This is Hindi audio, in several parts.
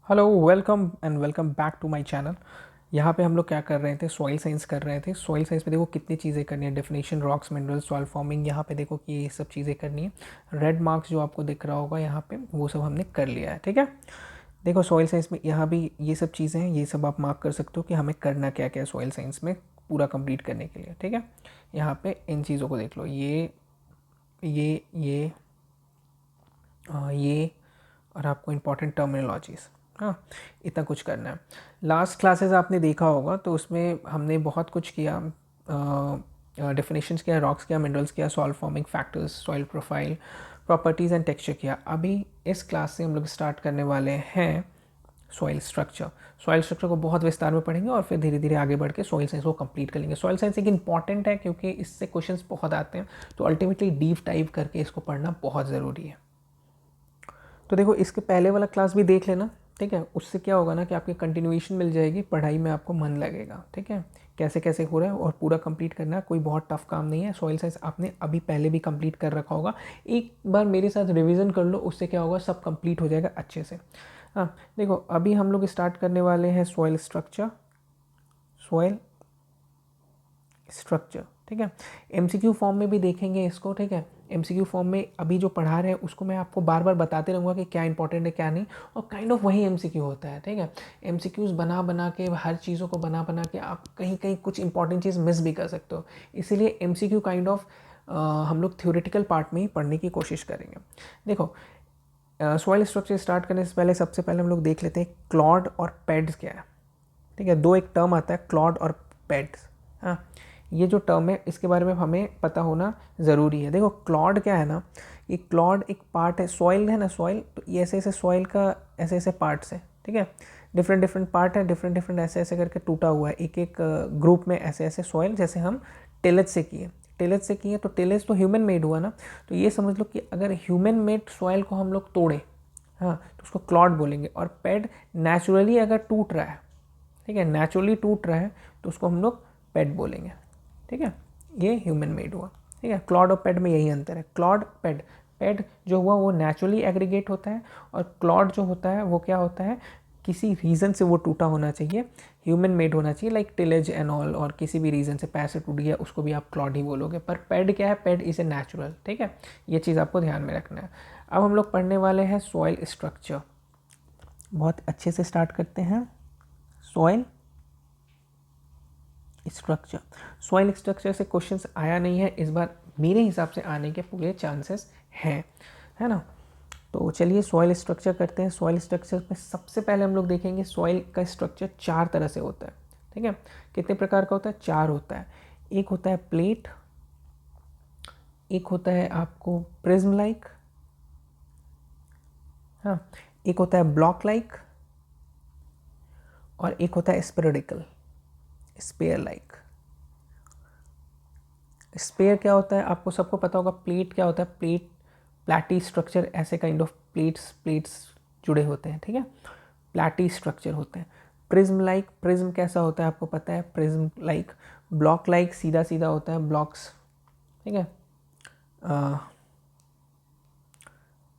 Hello, welcome back to my channel. यहाँ पे हम लोग क्या कर रहे थे, सॉइल साइंस कर रहे थे। सॉइल साइंस में देखो कितनी चीज़ें करनी है, definition, rocks, minerals, soil forming. यहाँ पे देखो कि ये सब चीज़ें करनी है। रेड मार्क्स जो आपको दिख रहा होगा यहाँ पे, वो सब हमने कर लिया है। ठीक है, देखो सॉइल साइंस में यहाँ भी ये सब चीज़ें हैं, ये सब आप मार्क कर सकते हो कि हमें करना क्या क्या है सॉइल साइंस में पूरा कंप्लीट करने के लिए। ठीक है, यहाँ पे इन चीज़ों को देख लो, ये ये और आपको इंपॉर्टेंट टर्मिनोलॉजीज। हाँ, इतना कुछ करना है। लास्ट क्लासेस आपने देखा होगा तो उसमें हमने बहुत कुछ किया, डेफिनेशंस किया, रॉक्स किया, मिनरल्स किया, soil forming factors, soil profile, properties and texture किया। अभी इस क्लास से हम लोग स्टार्ट करने वाले हैं सॉइल स्ट्रक्चर। सॉइल स्ट्रक्चर को बहुत विस्तार में पढ़ेंगे और फिर धीरे धीरे आगे बढ़ के सॉइल साइंस को कंप्लीट कर लेंगे। सॉइल साइंस एक इंपॉर्टेंट है क्योंकि इससे क्वेश्चंस बहुत आते हैं, तो अल्टीमेटली डीप डाइव करके इसको पढ़ना बहुत ज़रूरी है। तो देखो इसके पहले वाला क्लास भी देख लेना। ठीक है, उससे क्या होगा ना कि आपकी कंटिन्यूएशन मिल जाएगी, पढ़ाई में आपको मन लगेगा। ठीक है, कैसे कैसे हो रहा है और पूरा कंप्लीट करना है, कोई बहुत टफ काम नहीं है। सॉइल साइंस आपने अभी पहले भी कंप्लीट कर रखा होगा, एक बार मेरे साथ रिवीजन कर लो, उससे क्या होगा, सब कंप्लीट हो जाएगा अच्छे से। हाँ, देखो अभी हम लोग स्टार्ट करने वाले हैं सॉइल स्ट्रक्चर। सॉइल स्ट्रक्चर, ठीक है, एमसीक्यू फॉर्म में भी देखेंगे इसको। ठीक है, एमसीक्यू फॉर्म में अभी जो पढ़ा रहे हैं उसको मैं आपको बार बार बताते रहूँगा कि क्या इंपॉर्टेंट है क्या नहीं, और काइंड ऑफ वही एमसीक्यू होता है। ठीक है, एमसीक्यूज बना बना के, हर चीज़ों को बना बना के आप कहीं कहीं कुछ इंपॉर्टेंट चीज़ मिस भी कर सकते हो। इसीलिए एमसीक्यू काइंड ऑफ हम लोग थ्योरेटिकल पार्ट में ही पढ़ने की कोशिश करेंगे। देखो सॉइल स्ट्रक्चर स्टार्ट करने से पहले सबसे पहले हम लोग देख लेते हैं क्लॉड और पेड्स क्या है। ठीक है, दो एक टर्म आता है क्लॉड और पेड्स। हाँ, ये जो टर्म है इसके बारे में हमें पता होना ज़रूरी है। देखो क्लॉड क्या है ना, ये क्लॉड एक पार्ट है, सॉइल है ना, सॉइल, तो ये ऐसे ऐसे सॉइल का ऐसे ऐसे पार्ट्स है। ठीक है, डिफरेंट डिफरेंट पार्ट है, डिफरेंट डिफरेंट ऐसे ऐसे करके टूटा हुआ है, एक एक ग्रुप में ऐसे ऐसे सॉइल, जैसे हम टिलेज से किए। टिलेज से किए तो टिलेज तो ह्यूमन मेड हुआ ना, तो ये समझ लो कि अगर ह्यूमन मेड सॉइल को हम लोग तोड़े, हाँ, तो उसको क्लॉड बोलेंगे। और पेड नेचुरली अगर टूट रहा है, ठीक है, नेचुरली टूट रहा है, तो उसको हम लोग पेड बोलेंगे। ठीक है, ये ह्यूमन मेड हुआ। ठीक है, क्लॉड और पेड में यही अंतर है, क्लॉड पेड। पेड जो हुआ वो नेचुरली एग्रीगेट होता है, और क्लॉड जो होता है वो क्या होता है, किसी रीज़न से वो टूटा होना चाहिए, ह्यूमन मेड होना चाहिए, लाइक टिलेज एंड ऑल, और किसी भी रीज़न से पैर से टूट गया उसको भी आप क्लॉड ही बोलोगे। पर पेड क्या है, पेड इज़ ए नेचुरल। ठीक है, ये चीज़ आपको ध्यान में रखना है। अब हम लोग पढ़ने वाले हैं सॉइल स्ट्रक्चर। बहुत अच्छे से स्टार्ट करते हैं। सॉइल स्ट्रक्चर, सॉइल स्ट्रक्चर से क्वेश्चंस आया नहीं है इस बार, मेरे हिसाब से आने के पूरे चांसेस हैं, है ना। तो चलिए सॉइल स्ट्रक्चर करते हैं। सॉइल स्ट्रक्चर में सबसे पहले हम लोग देखेंगे सॉइल का स्ट्रक्चर चार तरह से होता है। ठीक है, कितने प्रकार का होता है, चार होता है। एक होता है प्लेट, एक होता है आपको प्रिज्म लाइक, हाँ, एक होता है ब्लॉक लाइक, और एक होता है स्पेरिकल, स्पेयर लाइक। स्पेयर क्या होता है, आपको सबको पता होगा। प्लेट क्या होता है, प्लेट, प्लैटी स्ट्रक्चर, ऐसे काइंड ऑफ प्लेट्स प्लेट्स जुड़े होते हैं। ठीक है, प्लैटी स्ट्रक्चर होते हैं। प्रिज्म लाइक, प्रिज्म कैसा होता है आपको पता है, प्रिज्म लाइक। ब्लॉक लाइक सीधा सीधा होता है, ब्लॉक्स। ठीक है,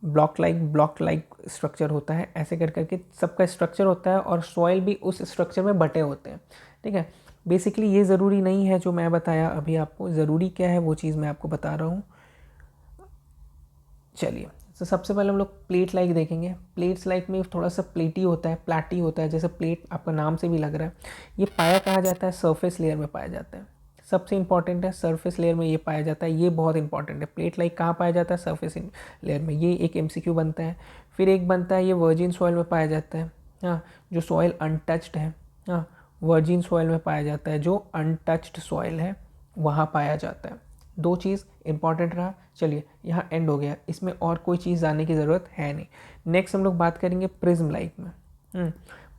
ब्लॉक लाइक स्ट्रक्चर होता है, ऐसे कर करके सबका स्ट्रक्चर होता है, और सॉइल भी उस स्ट्रक्चर में बटे होते हैं। ठीक है, बेसिकली ये ज़रूरी नहीं है जो मैं बताया अभी आपको, ज़रूरी क्या है वो चीज़ मैं आपको बता रहा हूँ। चलिए, तो सबसे पहले हम लोग प्लेट लाइक देखेंगे। प्लेट्स लाइक में थोड़ा सा प्लेटी होता है, प्लाटी होता है, जैसे प्लेट आपका नाम से भी लग रहा है। ये पाया कहाँ जाता है, सरफेस लेयर में पाया जाता है। सबसे इंपॉर्टेंट है, सरफेस लेयर में ये पाया जाता है, ये बहुत इंपॉर्टेंट है। प्लेट लाइक कहाँ पाया जाता है, सरफेस लेयर में, ये एक एमसीक्यू बनता है। फिर एक बनता है ये वर्जिन सॉइल में पाया जाता है, हाँ, जो सॉइल अनटच्ड है, हाँ, वर्जिन सॉइल में पाया जाता है, जो अनटच्ड सॉइल है वहाँ पाया जाता है। दो चीज़ इंपॉर्टेंट रहा। चलिए यहाँ एंड हो गया, इसमें और कोई चीज़ जानने की ज़रूरत है नहीं। नेक्स्ट हम लोग बात करेंगे प्रिज्म लाइक में।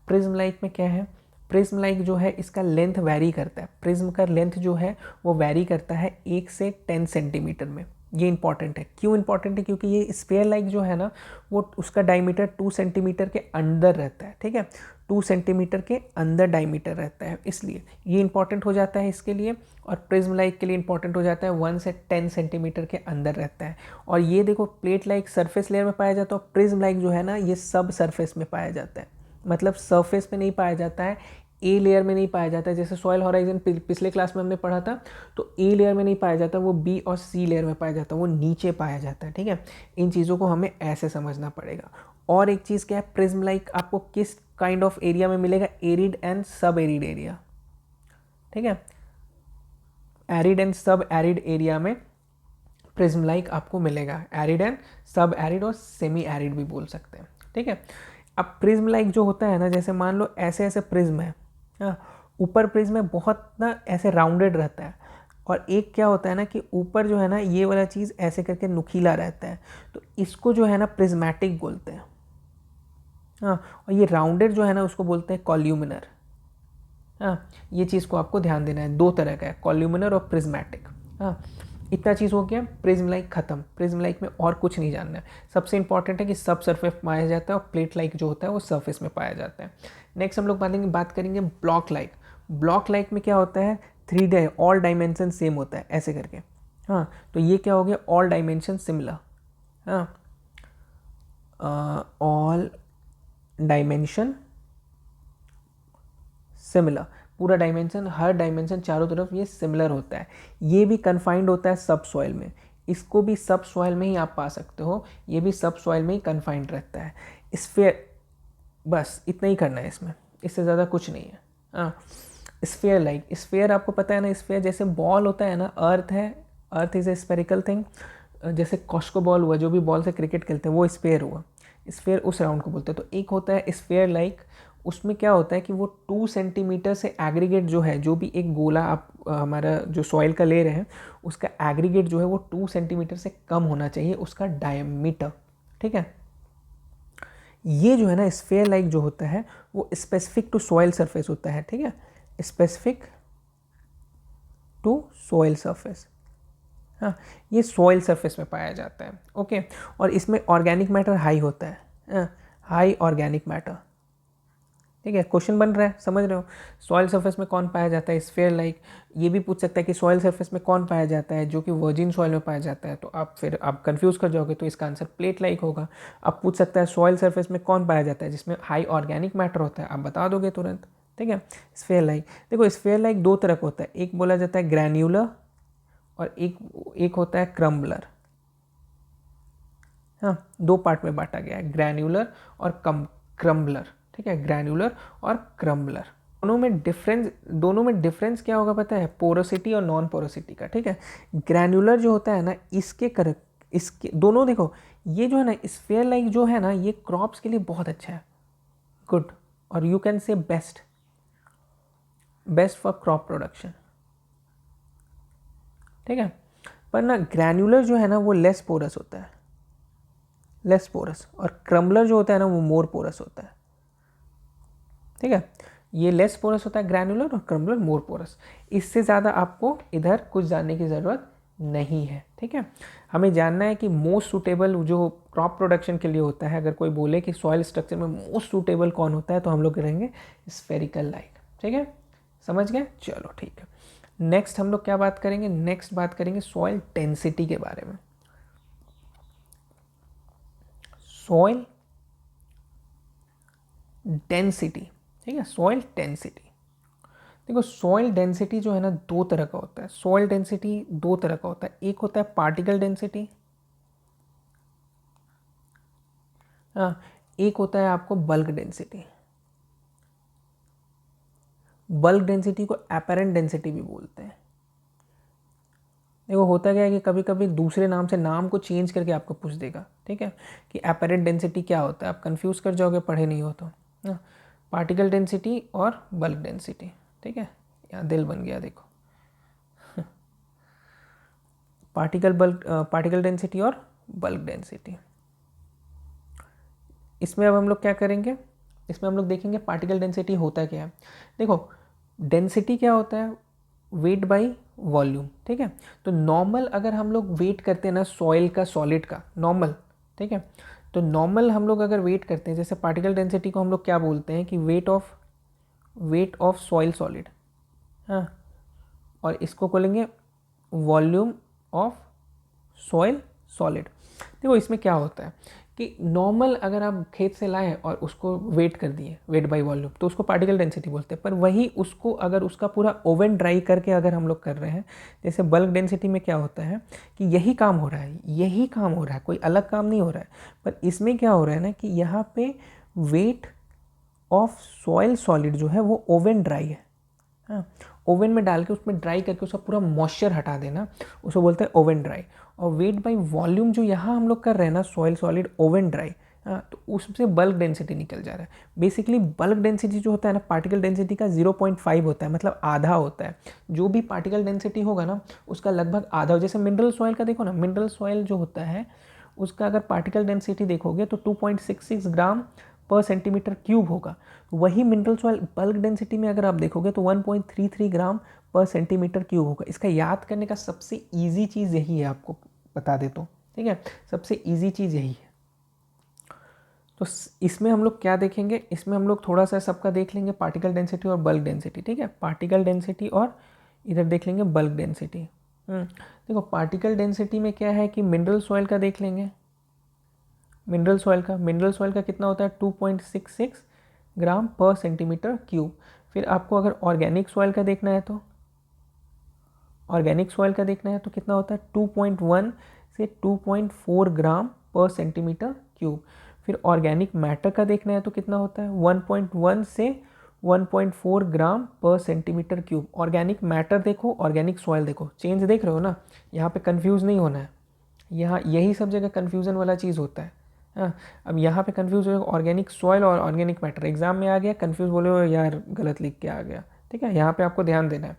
प्रिज्म लाइक में क्या है, प्रिज्म लाइक जो है इसका लेंथ वैरी करता है। प्रिज्म का लेंथ जो है वो वैरी करता है 1 से 10 सेंटीमीटर में। ये इंपॉर्टेंट है, क्यों इंपॉर्टेंट है, क्योंकि ये स्पेयर लाइक जो है ना, वो उसका डायमीटर 2 सेंटीमीटर के अंदर रहता है। ठीक है, 2 सेंटीमीटर के अंदर डायमीटर रहता है, इसलिए ये इंपॉर्टेंट हो जाता है इसके लिए। और प्रिज्म लाइक के लिए इंपॉर्टेंट हो जाता है 1 से 10 सेंटीमीटर के अंदर रहता है। और ये देखो प्लेट लाइक सरफेस लेयर में पाया जाता है, और प्रिज्म लाइक जो है ना ये सब सरफेस में पाया जाता है। मतलब सरफेस पे नहीं पाया जाता है, ए लेयर में नहीं पाया जाता है। जैसे सॉइल होराइजन पिछले क्लास में हमने पढ़ा था, तो ए लेयर में नहीं पाया जाता, वो बी और सी लेयर में पाया जाता है, वो नीचे पाया जाता है। ठीक है, इन चीज़ों को हमें ऐसे समझना पड़ेगा। और एक चीज़ क्या है, प्रिज्म लाइक आपको किस काइंड ऑफ एरिया में मिलेगा, एरिड एंड सब एरिड एरिया। ठीक है, एरिड एंड सब एरिड एरिया में प्रिज्म लाइक आपको मिलेगा। एरिड एंड सब एरिड और सेमी एरिड भी बोल सकते हैं। ठीक है, अब प्रिज्म लाइक जो होता है ना, जैसे मान लो ऐसे ऐसे प्रिज्म है, ऊपर प्रिज्म में बहुत ना ऐसे राउंडेड रहता है, और एक क्या होता है ना कि ऊपर जो है ना ये वाला चीज़ ऐसे करके नुकीला रहता है, तो इसको जो है ना प्रिज्मेटिक बोलते हैं। हाँ, और ये राउंडेड जो है ना उसको बोलते हैं कॉल्यूमिनर। हाँ, ये चीज़ को आपको ध्यान देना है, दो तरह का है, कॉल्यूमिनर और प्रिज्मेटिक। हाँ, इतना चीज़ हो गया, प्रिज्म लाइक खत्म। प्रिज्म लाइक में और कुछ नहीं जानना है, सबसे इंपॉर्टेंट है कि सब सरफेस पाया जाता है और प्लेट लाइक जो होता है वो सरफेस में पाया जाता है। नेक्स्ट हम लोग बात करेंगे ब्लॉक लाइक। ब्लॉक लाइक में क्या होता है, 3D ऑल डायमेंशन सेम होता है ऐसे करके। हाँ, तो ये क्या हो गया, ऑल डायमेंशन सिमिलर। हाँ, ऑल डायमेंशन सिमिलर, पूरा डायमेंशन, हर डायमेंशन चारों तरफ ये सिमिलर होता है। ये भी कन्फाइंड होता है सब सॉइल में, इसको भी सब सॉइल में ही आप पा सकते हो, ये भी सब सॉइल में ही कन्फाइंड रहता है। स्फीयर, बस इतना ही करना है इसमें, इससे ज़्यादा कुछ नहीं है। हाँ, स्फीयर लाइक, स्फीयर आपको पता है ना, स्फीयर जैसे बॉल होता है ना, अर्थ है, earth is a spherical thing. जैसे कॉस्को बॉल हुआ, जो भी बॉल से क्रिकेट खेलते हैं वो स्फीयर हुआ, स्फीयर उस राउंड को बोलते हैं। तो एक होता है स्फीयर लाइक, उसमें क्या होता है कि वो 2 सेंटीमीटर से एग्रीगेट जो है, जो भी एक गोला आप हमारा जो सॉइल का ले रहे हैं, उसका एग्रीगेट जो है वो 2 सेंटीमीटर से कम होना चाहिए उसका डायमीटर। ठीक है, ये जो है ना स्फीयर लाइक जो होता है वो स्पेसिफिक टू सॉइल सरफेस होता है। ठीक है, स्पेसिफिक टू सॉइल सरफेस। हाँ, ये सॉइल सरफेस में पाया जाता है। ओके, और इसमें ऑर्गेनिक मैटर हाई होता है, हाई ऑर्गेनिक मैटर। ठीक है, क्वेश्चन बन रहा है, समझ रहे हो। सॉइल सरफेस में कौन पाया जाता है, स्फीयर लाइक। ये भी पूछ सकता है कि सॉइल सरफेस में कौन पाया जाता है, जो कि वर्जिन सॉइल में पाया जाता है, तो आप फिर आप कंफ्यूज कर जाओगे, तो इसका आंसर प्लेट लाइक होगा। अब पूछ सकता है सॉइल सरफेस में कौन पाया जाता है जिसमें हाई ऑर्गेनिक मैटर होता है, आप बता दोगे तुरंत। ठीक है, स्फीयर लाइक। देखो स्फीयर लाइक दो तरह का होता है, एक बोला जाता है ग्रैन्युलर और एक होता है क्रम्बलर। हाँ, दो पार्ट में बांटा गया है, ग्रैन्युलर और क्रम्बलर। ठीक है, ग्रैन्युलर और क्रम्बलर, दोनों में डिफरेंस क्या होगा पता है, पोरोसिटी और नॉन पोरोसिटी का। ठीक है, ग्रैन्युलर जो होता है ना, इसके दोनों देखो, ये जो है ना स्फीयर लाइक जो है ना, ये क्रॉप्स के लिए बहुत अच्छा है, गुड, और you can say best for crop production. ठीक है, पर ना ग्रैन्युलर जो है ना वो लेस पोरस होता है, लेस पोरस, और क्रम्बलर जो होता है ना वो मोर पोरस होता है। ठीक है, ये लेस पोरस होता है ग्रैनुलर, और क्रम्बलर मोर पोरस। इससे ज़्यादा आपको इधर कुछ जानने की ज़रूरत नहीं है। ठीक है, हमें जानना है कि मोस्ट सूटेबल जो क्रॉप प्रोडक्शन के लिए होता है, अगर कोई बोले कि सॉइल स्ट्रक्चर में मोस्ट सूटेबल कौन होता है, तो हम लोग करेंगे स्फेरिकल लाइक। ठीक है, समझ गए, चलो ठीक है। नेक्स्ट हम लोग क्या बात करेंगे, नेक्स्ट बात करेंगे सॉइल डेंसिटी के बारे में। सॉइल डेंसिटी, ठीक है, सॉइल डेंसिटी। देखो सॉइल डेंसिटी जो है ना दो तरह का होता है, सॉइल डेंसिटी दो तरह का होता है, एक होता है पार्टिकल डेंसिटी, हाँ, एक होता है आपको बल्क डेंसिटी। बल्क डेंसिटी को एपेरेंट डेंसिटी भी बोलते हैं। देखो होता क्या है कि कभी कभी दूसरे नाम से नाम को चेंज करके आपको पूछ देगा। ठीक है, कि एपेरेंट डेंसिटी क्या होता है, आप कंफ्यूज कर जाओगे पढ़े नहीं हो तो। पार्टिकल डेंसिटी और बल्क डेंसिटी। ठीक है, यहाँ दिल बन गया देखो, पार्टिकल डेंसिटी और बल्क डेंसिटी। इसमें अब हम लोग क्या करेंगे, इसमें हम लोग देखेंगे पार्टिकल डेंसिटी होता क्या है। देखो डेंसिटी क्या होता है, वेट बाय वॉल्यूम। ठीक है, तो नॉर्मल अगर हम लोग वेट करते हैं ना सॉइल का सॉलिड का नॉर्मल, ठीक है, तो नॉर्मल हम लोग अगर वेट करते हैं, जैसे पार्टिकल डेंसिटी को हम लोग क्या बोलते हैं कि वेट ऑफ सॉइल सॉलिड, हाँ, और इसको बोलेंगे वॉल्यूम ऑफ सॉइल सॉलिड। देखो इसमें क्या होता है कि नॉर्मल अगर आप खेत से लाएं और उसको वेट कर दिए, वेट बाई वॉल्यूम, तो उसको पार्टिकल डेंसिटी बोलते हैं। पर वही उसको अगर उसका पूरा ओवन ड्राई करके अगर हम लोग कर रहे हैं, जैसे बल्क डेंसिटी में क्या होता है कि यही काम हो रहा है, यही काम हो रहा है, कोई अलग काम नहीं हो रहा है। पर इसमें क्या हो रहा है ना कि यहाँ पे वेट ऑफ सॉइल सॉलिड जो है वो ओवन ड्राई है। हाँ, ओवन में डाल के उसमें ड्राई करके उसका पूरा मॉइस्चर हटा देना, उसको बोलते हैं ओवन ड्राई। और वेट बाई वॉल्यूम जो यहाँ हम लोग कर रहे हैं ना, सॉइल सॉलिड ओवन ड्राई, हाँ, तो उससे बल्क डेंसिटी निकल जा रहा है। बेसिकली बल्क डेंसिटी जो होता है ना, पार्टिकल डेंसिटी का 0.5 होता है, मतलब आधा होता है। जो भी पार्टिकल डेंसिटी होगा ना उसका लगभग आधा हो। जैसे मिनरल सॉइल का देखो ना, मिनरल सॉइल जो होता है उसका अगर पार्टिकल डेंसिटी देखोगे तो 2.66 ग्राम पर सेंटीमीटर क्यूब होगा। वही मिनरल सॉइल बल्क डेंसिटी में अगर आप देखोगे तो 1.33 ग्राम पर सेंटीमीटर क्यूब होगा। इसका याद करने का सबसे ईजी चीज़ यही है, आपको बता देता हूँ, ठीक है, सबसे ईजी चीज़ यही है। तो इसमें हम लोग क्या देखेंगे, इसमें हम लोग थोड़ा सा सबका देख लेंगे, पार्टिकल डेंसिटी और बल्क डेंसिटी, ठीक है, पार्टिकल डेंसिटी और इधर देख लेंगे बल्क डेंसिटी। देखो पार्टिकल डेंसिटी में क्या है कि मिनरल सॉइल का देख लेंगे। मिनरल सॉइल का कितना होता है 2.66 ग्राम पर सेंटीमीटर क्यूब। फिर आपको अगर ऑर्गेनिक सॉइल का देखना है तो कितना होता है 2.1 से 2.4 ग्राम पर सेंटीमीटर क्यूब। फिर ऑर्गेनिक मैटर का देखना है तो कितना होता है 1.1 से 1.4 ग्राम पर सेंटीमीटर क्यूब। ऑर्गेनिक मैटर देखो, ऑर्गेनिक सॉइल देखो, चेंज देख रहे हो ना, यहाँ पे कंफ्यूज नहीं होना है। यहाँ यही सब जगह कन्फ्यूज़न वाला चीज़ होता है। हाँ, अब यहाँ पे कंफ्यूज हो ऑर्गेनिक सॉइल और ऑर्गेनिक मैटर, एग्जाम में आ गया कंफ्यूज, बोले हो यार गलत लिख के आ गया, ठीक है, यहाँ पे आपको ध्यान देना है।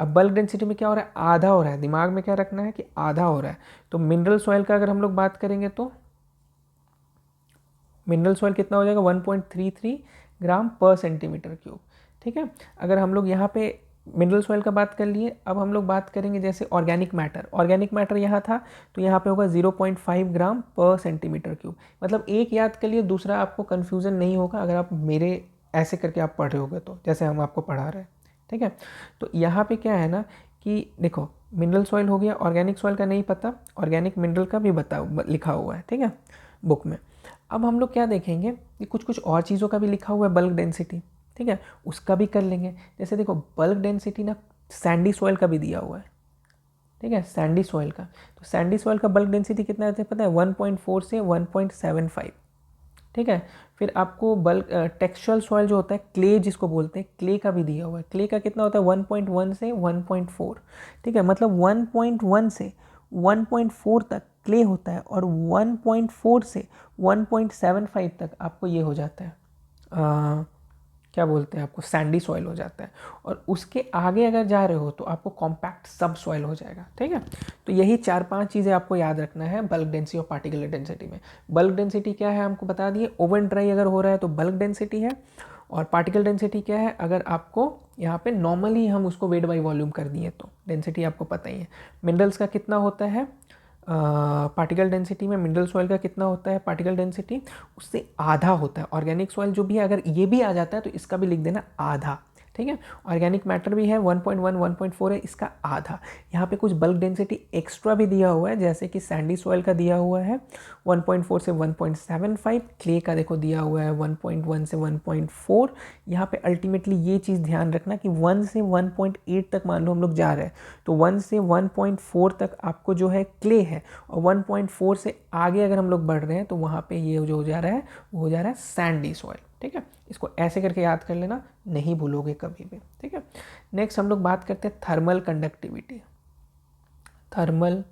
अब बल्क डेंसिटी में क्या हो रहा है, आधा हो रहा है, दिमाग में क्या रखना है कि आधा हो रहा है। तो मिनरल सॉइल का अगर हम लोग बात करेंगे तो मिनरल सॉइल कितना हो जाएगा 1.33 ग्राम पर सेंटीमीटर क्यूब, ठीक है। अगर हम लोग यहाँ पे मिनरल सॉइल का बात कर लिए, अब हम लोग बात करेंगे जैसे ऑर्गेनिक मैटर यहाँ था तो यहाँ पे होगा 0.5 ग्राम पर सेंटीमीटर क्यूब। मतलब एक याद कर लिए, दूसरा आपको कन्फ्यूज़न नहीं होगा अगर आप मेरे ऐसे करके आप पढ़ रहे होगे तो, जैसे हम आपको पढ़ा रहे हैं, ठीक है। तो यहाँ पे क्या है ना कि देखो मिनरल सॉइल हो गया, ऑर्गेनिक सॉइल का नहीं पता, ऑर्गेनिक मिनरल का भी लिखा हुआ है, ठीक है, बुक में। अब हम लोग क्या देखेंगे कि कुछ और चीज़ों का भी लिखा हुआ है बल्क डेंसिटी, ठीक है, उसका भी कर लेंगे। जैसे देखो बल्क डेंसिटी ना सैंडी सॉइल का भी दिया हुआ है, ठीक है, सैंडी सॉइल का। तो सैंडी सॉइल का बल्क डेंसिटी कितना है पता है 1.4 से 1.75, ठीक है। फिर आपको बल्क टेक्सचुरल सॉइल जो होता है, क्ले जिसको बोलते हैं, क्ले का भी दिया हुआ है। क्ले का कितना होता है 1.1 से 1.4, ठीक है, मतलब 1.1 से 1.4 तक क्ले होता है और 1.4 से 1.75 तक आपको ये हो जाता है क्या बोलते हैं आपको सैंडी सॉइल हो जाता है। और उसके आगे अगर जा रहे हो तो आपको कॉम्पैक्ट सब सॉइल हो जाएगा, ठीक है। तो यही 4-5 चीज़ें आपको याद रखना है बल्क डेंसिटी और पार्टिकुलर डेंसिटी में। बल्क डेंसिटी क्या है हमको बता दिए, ओवन ड्राई अगर हो रहा है तो बल्क डेंसिटी है। और पार्टिकल डेंसिटी क्या है, अगर आपको यहाँ पे नॉर्मली हम उसको वेट बाई वॉल्यूम कर दिए तो डेंसिटी आपको पता ही है। मिनरल्स का कितना होता है पार्टिकल डेंसिटी में, मिनरल सॉइल का कितना होता है पार्टिकल डेंसिटी, उससे आधा होता है। ऑर्गेनिक सॉइल जो भी है अगर ये भी आ जाता है तो इसका भी लिख देना आधा, ठीक है। ऑर्गेनिक मैटर भी है 1.1 1.4 है, इसका आधा। यहाँ पे कुछ बल्क डेंसिटी एक्स्ट्रा भी दिया हुआ है, जैसे कि सैंडी सॉइल का दिया हुआ है 1.4 से 1.75, क्ले का देखो दिया हुआ है 1.1 से 1.4। यहाँ पे अल्टीमेटली ये चीज़ ध्यान रखना कि 1 से 1.8 तक मान लो हम लोग जा रहे हैं तो 1 से 1.4 तक आपको जो है क्ले है, और 1.4 से आगे अगर हम लोग बढ़ रहे हैं तो वहाँ पे ये जो हो जा रहा है वो हो जा रहा है सैंडी सॉइल, ठीक है। इसको ऐसे करके याद कर लेना, नहीं भूलोगे कभी भी, ठीक है। नेक्स्ट हम लोग बात करते हैं थर्मल कंडक्टिविटी। थर्मल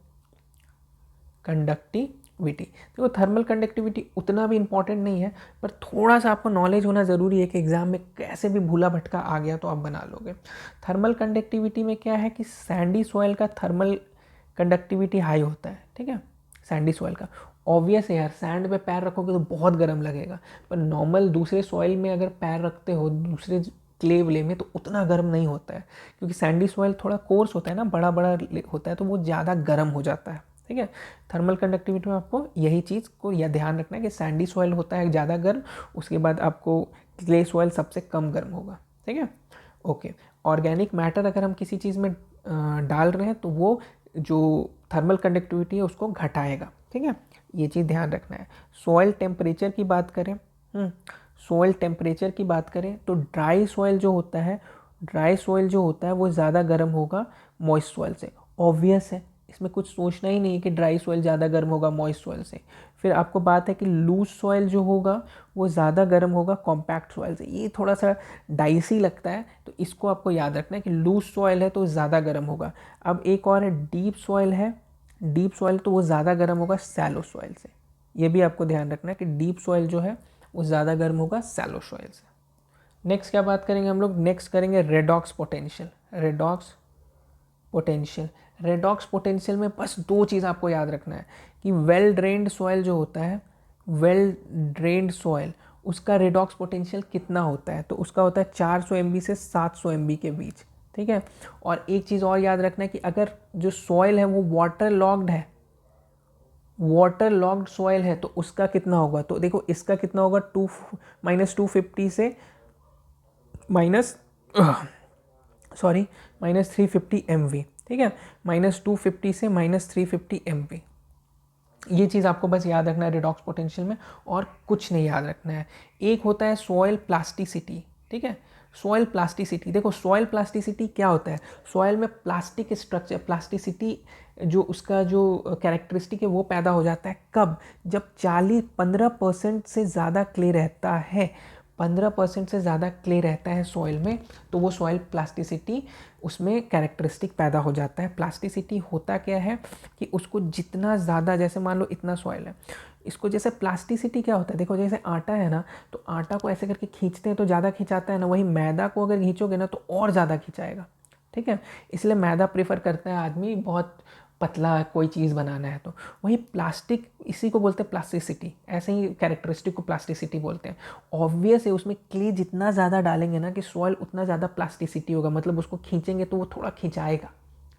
कंडक्टिविटी, देखो थर्मल कंडक्टिविटी उतना भी इंपॉर्टेंट नहीं है, पर थोड़ा सा आपको नॉलेज होना ज़रूरी है कि एग्जाम में कैसे भी भूला भटका आ गया तो आप बना लोगे। थर्मल कंडक्टिविटी में क्या है कि सैंडी सॉइल का थर्मल कंडक्टिविटी हाई होता है, ठीक है, सैंडी सॉइल का। ऑब्वियस है यार, सैंड पे पैर रखोगे तो बहुत गर्म लगेगा, पर नॉर्मल दूसरे सॉइल में अगर पैर रखते हो, दूसरे क्ले व्ले में, तो उतना गर्म नहीं होता है, क्योंकि सैंडी सॉइल थोड़ा कोर्स होता है ना, बड़ा बड़ा होता है, तो वो ज़्यादा गर्म हो जाता है, ठीक है। थर्मल कंडक्टिविटी में आपको यही चीज़ को यह ध्यान रखना है कि सैंडी सॉइल होता है ज़्यादा गर्म, उसके बाद आपको क्ले सॉइल सबसे कम गर्म होगा, ठीक है, ओके। ऑर्गेनिक मैटर अगर हम किसी चीज़ में डाल रहे हैं तो वो जो थर्मल कंडक्टिविटी है उसको घटाएगा, ठीक है। ये चीज़ ध्यान रखना है। सॉइल टेम्परेचर की बात करें, सॉइल टेम्परेचर की बात करें तो ड्राई सॉइल जो होता है वो ज़्यादा गर्म होगा मॉइस्ट सॉइल से। ऑब्वियस है, इसमें कुछ सोचना ही नहीं है कि ड्राई सॉइल ज़्यादा गर्म होगा मॉइस्ट सॉइल से। फिर आपको बात है कि लूज सॉइल जो होगा वो ज़्यादा गर्म होगा कॉम्पैक्ट सॉइल से। ये थोड़ा सा डाइसी लगता है, तो इसको आपको याद रखना है कि लूज सॉइल है तो ज़्यादा गर्म होगा। अब एक और है डीप सॉइल है, डीप सॉइल तो वो ज़्यादा गर्म होगा सैलो सॉइल से। ये भी आपको ध्यान रखना है कि डीप सॉइल जो है वो ज़्यादा गर्म होगा सैलो सॉइल से। नेक्स्ट क्या बात करेंगे हम लोग, नेक्स्ट करेंगे रेडॉक्स पोटेंशियल। रेडॉक्स पोटेंशियल में बस दो चीज़ आपको याद रखना है कि वेल ड्रेन्ड सॉइल जो होता है, वेल ड्रेन्ड सॉइल, उसका रेडॉक्स पोटेंशियल कितना होता है, तो उसका होता है 400 MB से 700 MB के बीच, ठीक है। और एक चीज़ और याद रखना है कि अगर जो सॉइल है वो वाटर लॉग्ड सॉइल है तो उसका कितना होगा, तो देखो इसका कितना होगा, -250 से -350 MV, ठीक है, -250 से -350 MV। ये चीज़ आपको बस याद रखना है रेडॉक्स पोटेंशियल में, और कुछ नहीं याद रखना है। एक होता है सॉइल प्लास्टिसिटी, ठीक है। सॉइल प्लास्टिसिटी, देखो सॉइल प्लास्टिसिटी क्या होता है, सॉइल में प्लास्टिक स्ट्रक्चर, प्लास्टिसिटी जो उसका जो कैरेक्टरिस्टिक है वो पैदा हो जाता है कब, जब 15% से ज़्यादा क्ले रहता है, 15% से ज़्यादा क्ले रहता है सॉइल में, तो वो सॉइल प्लास्टिसिटी उसमें कैरेक्टरिस्टिक पैदा हो जाता है। प्लास्टिसिटी होता क्या है कि उसको जितना ज़्यादा, जैसे मान लो इतना सॉइल है, इसको जैसे प्लास्टिसिटी क्या होता है, देखो जैसे आटा है ना, तो आटा को ऐसे करके खींचते हैं तो ज़्यादा खिंचाता है ना, वही मैदा को अगर खींचोगे ना तो और ज़्यादा खिंचाएगा, ठीक है। इसलिए मैदा प्रेफर करता है आदमी, बहुत पतला कोई चीज़ बनाना है तो। वही प्लास्टिक, इसी को बोलते हैं प्लास्टिसिटी, ऐसे ही कैरेक्टरिस्टिक को प्लास्टिसिटी बोलते हैं। ऑब्वियस है उसमें क्ले जितना ज़्यादा डालेंगे ना कि सॉइल उतना ज़्यादा प्लास्टिसिटी होगा, मतलब उसको खींचेंगे तो वो थोड़ा खिंचाएगा,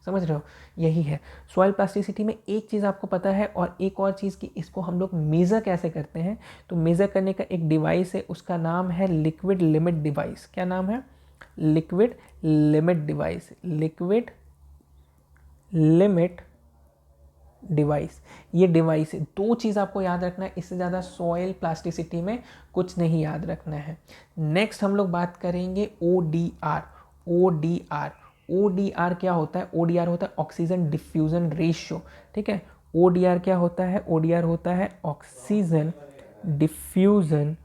समझ रहे हो, यही है सॉइल प्लास्टिसिटी में। एक चीज़ आपको पता है, और एक और चीज़ कि इसको हम लोग मेज़र कैसे करते हैं, तो मेज़र करने का एक डिवाइस है, उसका नाम है लिक्विड लिमिट डिवाइस। क्या नाम है, liquid limit device, liquid limit device. ये डिवाइस है, दो चीज़ आपको याद रखना है, इससे ज़्यादा सॉइल प्लास्टिसिटी में कुछ नहीं याद रखना है। नेक्स्ट हम लोग बात करेंगे ODR। ODR क्या होता है, ODR होता है ऑक्सीजन डिफ्यूजन रेशियो, ठीक है। ODR क्या होता है, ODR होता है ऑक्सीजन डिफ्यूजन,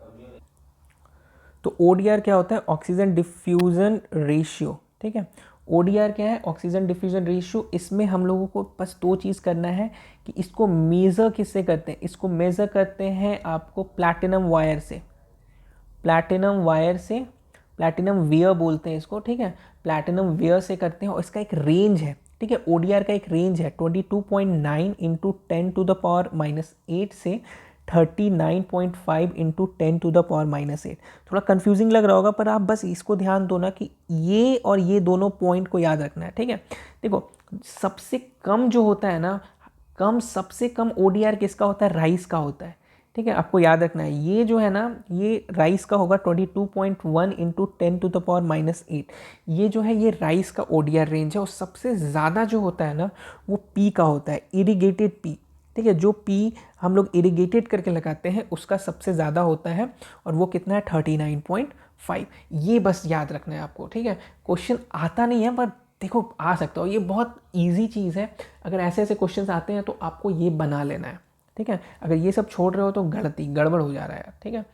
तो ODR क्या होता है, ऑक्सीजन डिफ्यूजन रेशियो, ठीक है। ODR क्या है, ऑक्सीजन डिफ्यूजन रेशियो। इसमें हम लोगों को बस दो चीज़ करना है कि इसको मेज़र किससे करते हैं, इसको मेज़र करते हैं आपको प्लैटिनम वायर से, प्लैटिनम वेयर बोलते हैं इसको, ठीक है, प्लैटिनम वेयर से करते हैं। और इसका एक रेंज है, ठीक है, ODR का एक रेंज है 22.9 × 10⁻⁻8 से 39.5 × 10⁻⁻8। थोड़ा कंफ्यूजिंग लग रहा होगा, पर आप बस इसको ध्यान दो ना कि ये और ये दोनों पॉइंट को याद रखना है, ठीक है। देखो सबसे कम जो होता है ना, सबसे कम ODR किसका होता है, राइस का होता है, ठीक है, आपको याद रखना है। ये जो है ना, ये राइस का होगा 22.1 × 10⁻⁸। ये जो है ये राइस का ODR रेंज है। और सबसे ज़्यादा जो होता है ना वो पी का होता है, इरिगेटेड पी, ठीक है, जो पी हम लोग इरिगेटेड करके लगाते हैं उसका सबसे ज़्यादा होता है, और वो कितना है 39.5। ये बस याद रखना है आपको, ठीक है। क्वेश्चन आता नहीं है पर देखो आ सकता हो, ये बहुत ईजी चीज़ है। अगर ऐसे ऐसे क्वेश्चन आते हैं तो आपको ये बना लेना है, ठीक है। अगर ये सब छोड़ रहे हो तो गड़बड़ हो जा रहा है, ठीक है।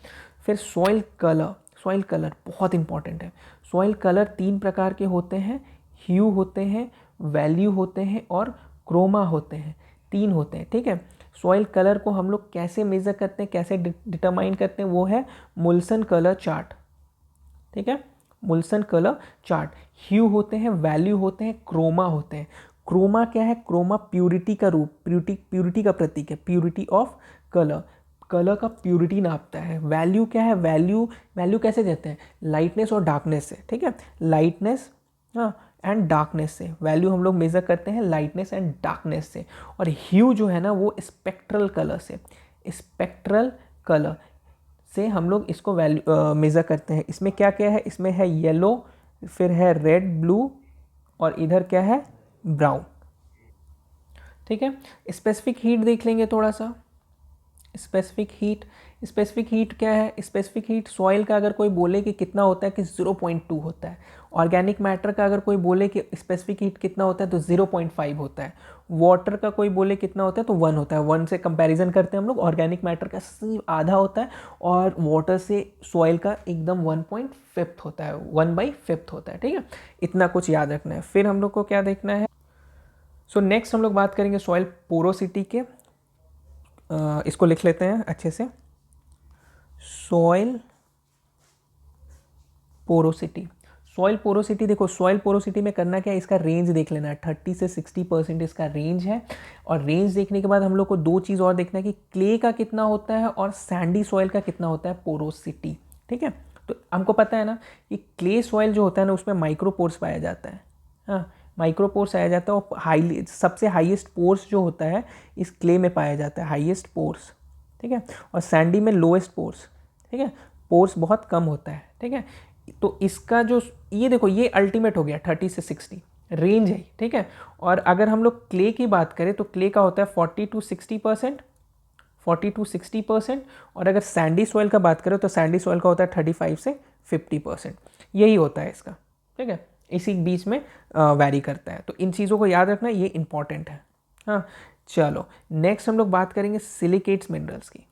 फिर सॉइल कलर बहुत इंपॉर्टेंट है। सॉइल कलर 3 प्रकार के होते हैं, ह्यू होते हैं, वैल्यू होते हैं, और क्रोमा होते हैं, 3 होते हैं, ठीक है। सॉइल कलर को हम लोग कैसे मेज़र करते हैं, कैसे डिटरमाइन करते हैं, वो है मुल्सन कलर चार्ट, ठीक है, मुल्सन कलर चार्ट। ह्यू होते हैं, वैल्यू होते हैं, क्रोमा होते हैं। क्रोमा क्या है, क्रोमा प्यूरिटी का रूप, प्यूरिटी का प्रतीक है, प्यूरिटी ऑफ कलर, कलर का प्यूरिटी नापता है। वैल्यू क्या है, वैल्यू कैसे देते हैं, लाइटनेस और डार्कनेस से, ठीक है, लाइटनेस एंड डार्कनेस से। वैल्यू हम लोग मेज़र करते हैं लाइटनेस एंड डार्कनेस से। और ह्यू जो है ना वो स्पेक्ट्रल कलर से, स्पेक्ट्रल कलर से हम लोग इसको वैल्यू मेज़र करते हैं। इसमें क्या क्या है, इसमें है येलो, फिर है रेड, ब्लू, और इधर क्या है, ब्राउन, ठीक है। स्पेसिफिक हीट देख लेंगे थोड़ा सा। स्पेसिफिक हीट क्या है? स्पेसिफिक हीट सॉइल का अगर कोई बोले कि कितना होता है कि 0.2 होता है। ऑर्गेनिक मैटर का अगर कोई बोले कि स्पेसिफिक हीट कितना होता है तो 0.5 होता है। वाटर का कोई बोले कितना होता है तो 1 होता है। 1 से कंपैरिजन करते हैं हम लोग, ऑर्गेनिक मैटर का सिर्फ आधा होता है और वाटर से सॉइल का एकदम 1/5 होता है, 1/5 होता है। ठीक है, इतना कुछ याद रखना है। फिर हम लोग को क्या देखना है? सो नेक्स्ट हम लोग बात करेंगे सॉइल पोरोसिटी के। इसको लिख लेते हैं अच्छे से, सॉइल पोरोसिटी। सॉइल पोरोसिटी देखो, सॉइल पोरोसिटी में करना क्या है, इसका रेंज देख लेना है। 30 से 60% इसका रेंज है। और रेंज देखने के बाद हम लोग को दो चीज़ और देखना है कि क्ले का कितना होता है और सैंडी सॉइल का कितना होता है पोरोसिटी। ठीक है, तो हमको पता है ना कि क्ले सॉइल जो होता है ना उसमें माइक्रोपोर्स पाया जाता है। हाँ, माइक्रोपोर्स पाया जाता है और हाईली सबसे हाईएस्ट पोर्स जो होता है इस क्ले में पाया जाता है, हाईएस्ट पोर्स। ठीक है, और सैंडी में लोएस्ट पोर्स। ठीक है, पोर्स बहुत कम होता है। ठीक है, तो इसका जो ये देखो, ये अल्टीमेट हो गया 30 से 60 रेंज है। ठीक है, और अगर हम लोग क्ले की बात करें तो क्ले का होता है 40 to 60%, 40 to 60%। और अगर सैंडी सॉइल का बात करें तो सैंडी सॉइल का होता है 35 से 50%। यही होता है इसका। ठीक है, इसी बीच में वैरी करता है। तो इन चीज़ों को याद रखना, ये इंपॉर्टेंट है। हाँ, चलो नेक्स्ट हम लोग बात करेंगे सिलिकेट्स मिनरल्स की।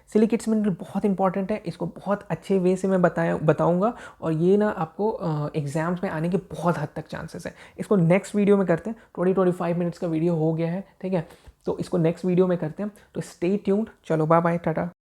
सिलिकेट्स मिनरल बहुत इंपॉर्टेंट है। इसको बहुत अच्छे वे से मैं बताऊंगा और ये ना आपको एग्जाम्स में आने के बहुत हद तक चांसेस है। इसको नेक्स्ट वीडियो में करते हैं। 20-25 मिनट्स का वीडियो हो गया है। ठीक है, तो इसको नेक्स्ट वीडियो में करते हैं। तो स्टे ट्यून्ड। चलो बाय बाय, टाटा।